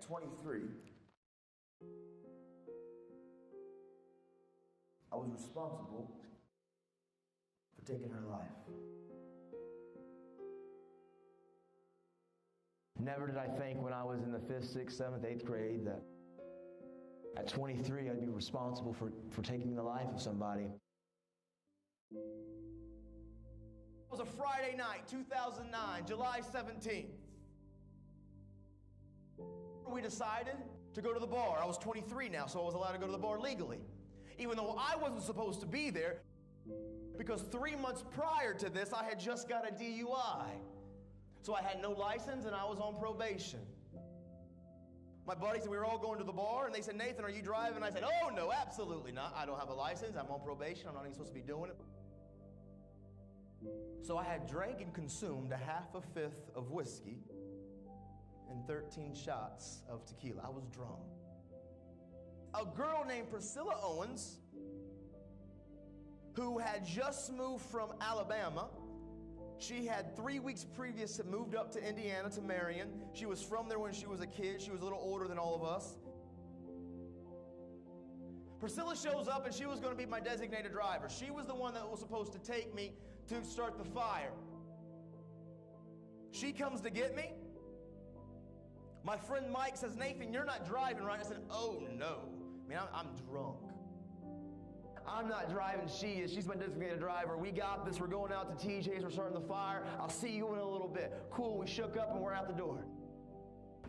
23, I was responsible for taking her life. Never did I think when I was in the 5th, 6th, 7th, 8th grade that at 23 I'd be responsible for taking the life of somebody. It was a Friday night, 2009, July 17th. We decided to go to the bar. I was 23 now, so I was allowed to go to the bar legally. Even though I wasn't supposed to be there, because 3 months prior to this, I had just got a DUI. So I had no license and I was on probation. My buddies, we were all going to the bar, and they said, Nathan, are you driving? And I said, oh, no, absolutely not. I don't have a license. I'm on probation. I'm not even supposed to be doing it. So I had drank and consumed a half a fifth of whiskey and 13 shots of tequila. I was drunk. A girl named Priscilla Owens, who had just moved from Alabama. She had 3 weeks previous moved up to Indiana to Marion. She was from there when she was a kid. She was a little older than all of us. Priscilla shows up, and she was going to be my designated driver. She was the one that was supposed to take me to start the fire. She comes to get me. My friend Mike says, Nathan, you're not driving, right? I said, oh, no. Man, I'm drunk. I'm not driving, she is. She's my designated driver. We got this. We're going out to TJ's. We're starting the fire. I'll see you in a little bit. Cool, we shook up and we're out the door.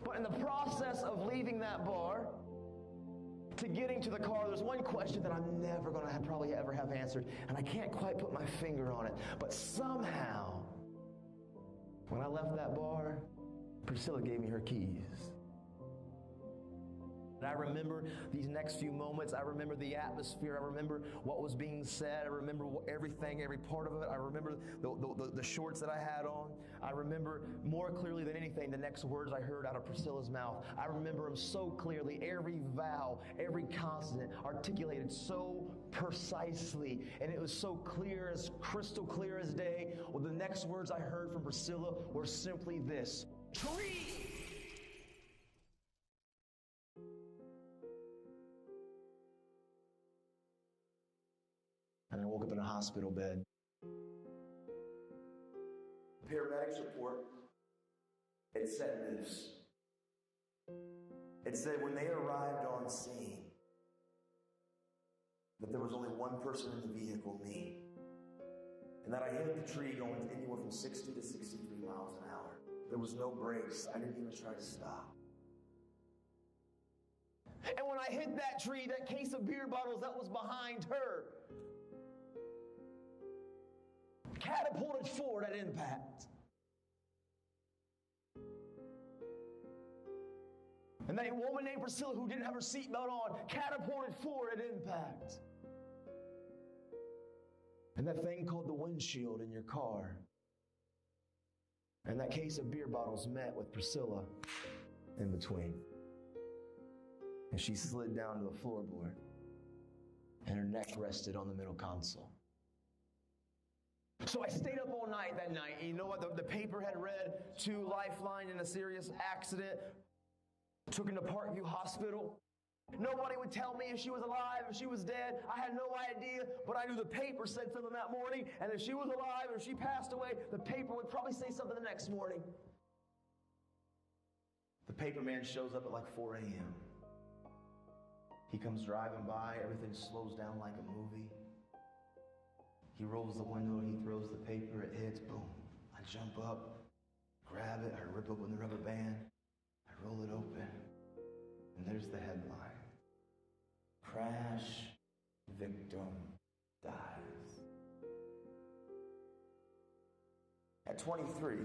But in the process of leaving that bar to getting to the car, there's one question that I'm never going to probably ever have answered, and I can't quite put my finger on it. But somehow, when I left that bar, Priscilla gave me her keys. And I remember these next few moments. I remember the atmosphere. I remember what was being said. I remember everything, every part of it. I remember the shorts that I had on. I remember more clearly than anything the next words I heard out of Priscilla's mouth. I remember them so clearly. Every vowel, every consonant articulated so precisely. And it was so clear, as crystal clear as day. Well, the next words I heard from Priscilla were simply this: tree! And I woke up in a hospital bed. The paramedics report, it said this. It said when they arrived on scene that there was only one person in the vehicle, me. And that I hit the tree going anywhere from 60 to 63 miles an hour. There was no brakes. I didn't even try to stop. And when I hit that tree, that case of beer bottles that was behind her catapulted forward at impact. And that woman named Priscilla, who didn't have her seatbelt on, catapulted forward at impact. And that thing called the windshield in your car, and that case of beer bottles met with Priscilla in between. And she slid down to the floorboard, and her neck rested on the middle console. So I stayed up all night that night. And you know what? The paper had read 2 lifeline in a serious accident. Took her to Parkview Hospital. Nobody would tell me if she was alive, if she was dead. I had no idea, but I knew the paper said something that morning, and if she was alive or if she passed away, the paper would probably say something the next morning. The paper man shows up at like 4 a.m. He comes driving by. Everything slows down like a movie. He rolls the window, he throws the paper, it hits, boom. I jump up, grab it, I rip open the rubber band, I roll it open, and there's the headline. Crash victim dies. At 23,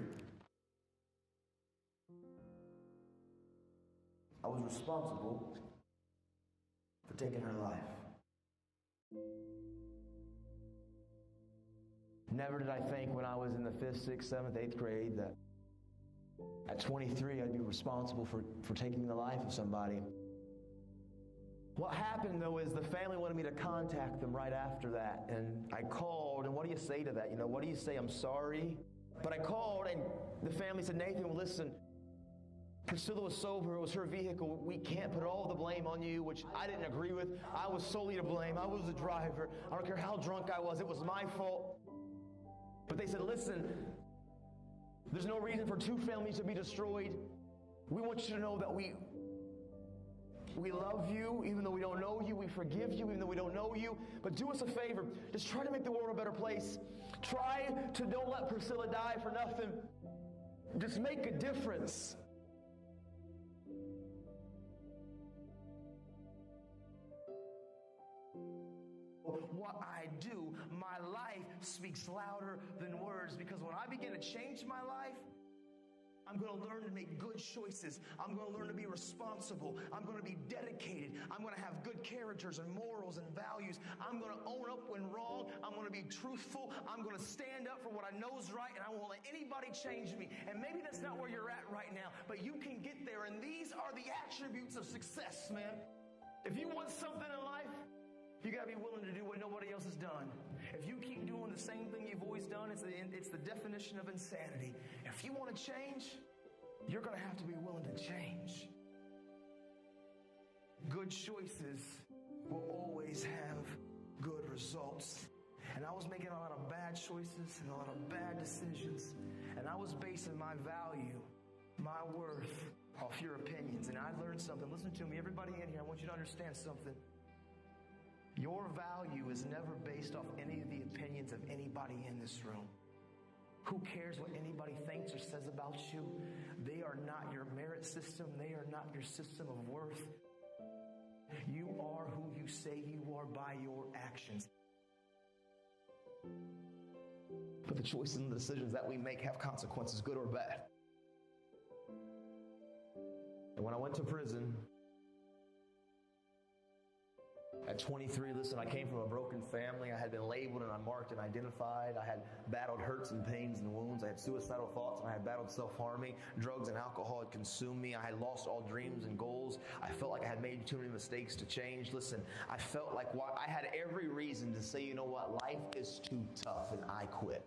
I was responsible for taking her life. Never did I think when I was in the 5th, 6th, 7th, 8th grade that at 23 I'd be responsible for taking the life of somebody. What happened though is the family wanted me to contact them right after that, and I called, and what do you say to that? You know, what do you say? I'm sorry? But I called, and the family said, Nathan, well, listen, Priscilla was sober. It was her vehicle. We can't put all the blame on you, which I didn't agree with. I was solely to blame. I was the driver. I don't care how drunk I was. It was my fault. But they said, listen, there's no reason for two families to be destroyed. We want you to know that we love you, even though we don't know you. We forgive you, even though we don't know you. But do us a favor. Just try to make the world a better place. Try to don't let Priscilla die for nothing. Just make a difference. What I do, my life speaks louder than words, because when I begin to change my life, I'm going to learn to make good choices. I'm going to learn to be responsible. I'm going to be dedicated. I'm going to have good characters and morals and values. I'm going to own up when wrong. I'm going to be truthful. I'm going to stand up for what I know is right, and I won't let anybody change me. And maybe that's not where you're at right now, but you can get there, and these are the attributes of success, man. If you want something in life, you got to be willing to do what nobody else has done. If you keep doing the same thing you've always done, it's the definition of insanity. If you want to change, you're going to have to be willing to change. Good choices will always have good results. And I was making a lot of bad choices and a lot of bad decisions. And I was basing my value, my worth, off your opinions. And I learned something. Listen to me, everybody in here, I want you to understand something. Your value is never based off any of the opinions of anybody in this room. Who cares what anybody thinks or says about you? They are not your merit system. They are not your system of worth. You are who you say you are by your actions. But the choices and the decisions that we make have consequences, good or bad. And when I went to prison, at 23, listen, I came from a broken family. I had been labeled and unmarked and identified. I had battled hurts and pains and wounds. I had suicidal thoughts, and I had battled self-harming. Drugs and alcohol had consumed me. I had lost all dreams and goals. I felt like I had made too many mistakes to change. Listen, I felt like I had every reason to say, you know what, life is too tough, and I quit.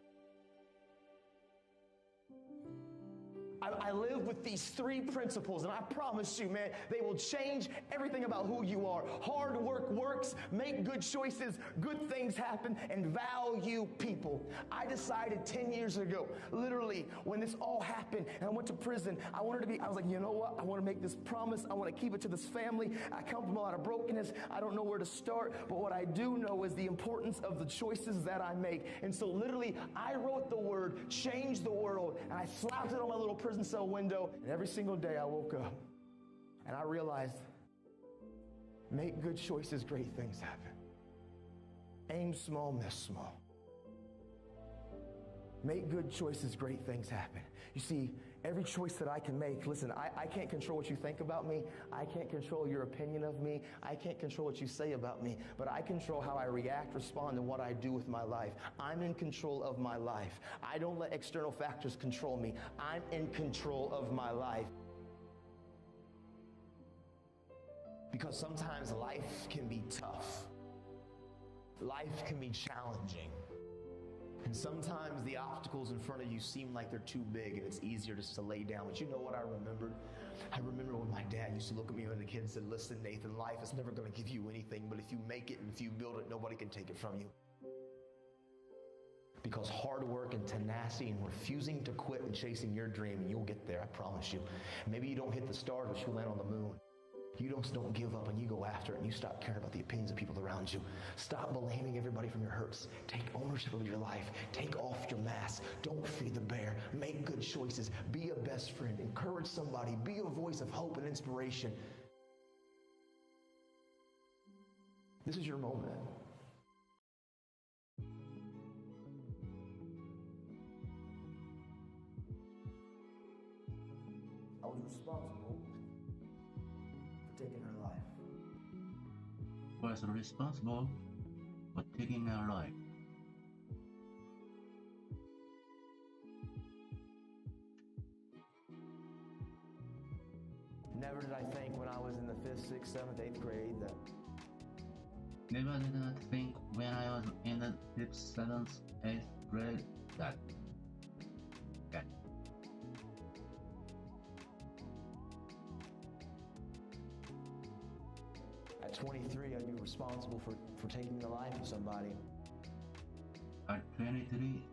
I live with these three principles, and I promise you, man, they will change everything about who you are. Hard work works, make good choices, good things happen, and value people. I decided 10 years ago, literally, when this all happened, and I went to prison, I was like, you know what? I want to make this promise. I want to keep it to this family. I come from a lot of brokenness. I don't know where to start, but what I do know is the importance of the choices that I make. And so literally, I wrote the word, change the world, and I slapped it on my little prison cell window, and every single day I woke up and I realized, make good choices, great things happen. Aim small, miss small. Make good choices, great things happen. You see, every choice that I can make, listen, I can't control what you think about me. I can't control your opinion of me. I can't control what you say about me, but I control how I react, respond, and what I do with my life. I'm in control of my life. I don't let external factors control me. I'm in control of my life. Because sometimes life can be tough. Life can be challenging. And sometimes the obstacles in front of you seem like they're too big, and it's easier just to lay down. But you know what I remembered? I remember when my dad used to look at me when a kid and said, listen, Nathan, life is never going to give you anything, but if you make it and if you build it, nobody can take it from you. Because hard work and tenacity and refusing to quit and chasing your dream, and you'll get there, I promise you. Maybe you don't hit the stars, but you'll land on the moon. You don't give up, and you go after it, and you stop caring about the opinions of people around you. Stop blaming everybody from your hurts. Take ownership of your life. Take off your mask. Don't feed the bear. Make good choices. Be a best friend. Encourage somebody. Be a voice of hope and inspiration. This is your moment. I was responsible for taking her life. Was responsible for taking her life. Never did I think when I was in the 5th, 6th, 7th, 8th grade that Never did I think when I was in the 5th, 7th, 8th grade that At 23, I'd be responsible for taking the life of somebody. At 23,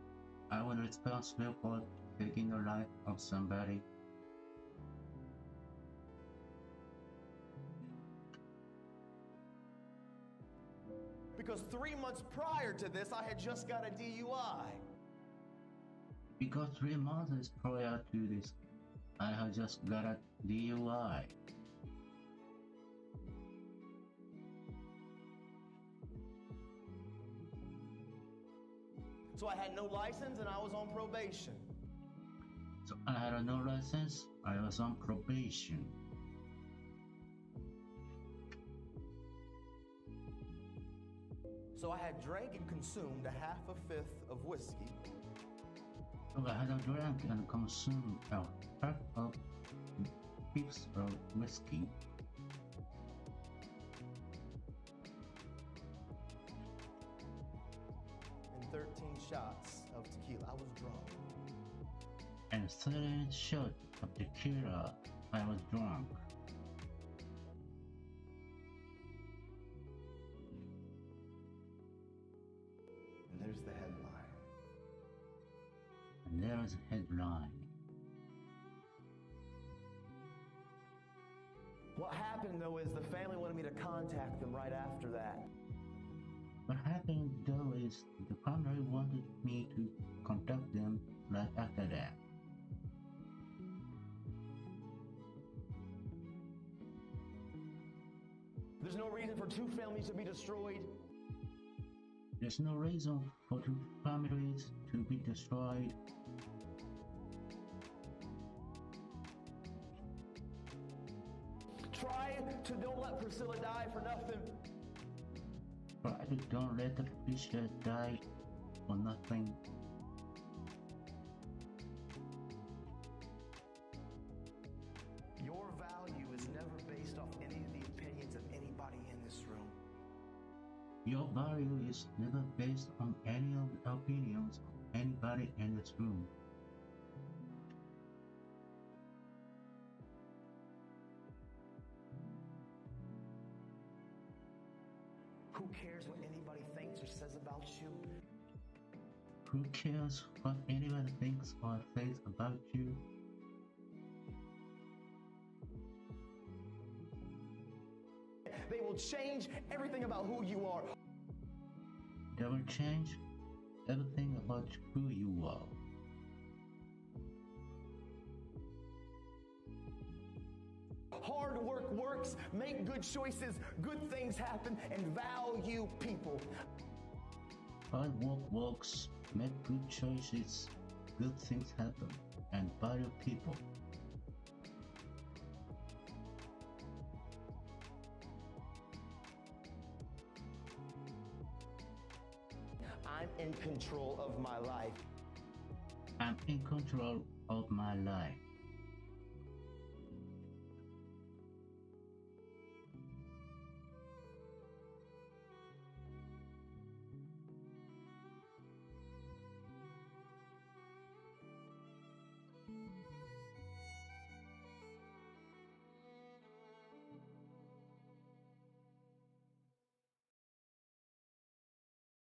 I was responsible for taking the life of somebody. Because 3 months prior to this, I had just got a DUI. Because 3 months prior to this, I had just got a DUI. So I had no license and I was on probation. So I had no license, I was on probation. So I had drank and consumed a half a fifth of whiskey. So I had drank and consumed a half of fifth of whiskey. And 13 shots of tequila. I was drunk. And 13 shots of tequila, I was drunk. And there's the headline. And there was a headline. What happened though is the family wanted me to contact them right after that. What happened though is the family wanted me to contact them right after that. There's no reason for two families to be destroyed. There's no reason for two families to be destroyed. Try to don't let Priscilla die for nothing. Try to don't let the Priscilla die for nothing. Your value is never based off any of the opinions of anybody in this room. Your value is never based on any of the opinions of anybody in this room. Who cares what anybody thinks or says about you? Who cares what anyone thinks or says about you? They will change everything about who you are. They will change everything about who you are. Hard work works, make good choices, good things happen, and value people. Hard work works, make good choices, good things happen, and value people. I'm in control of my life. I'm in control of my life.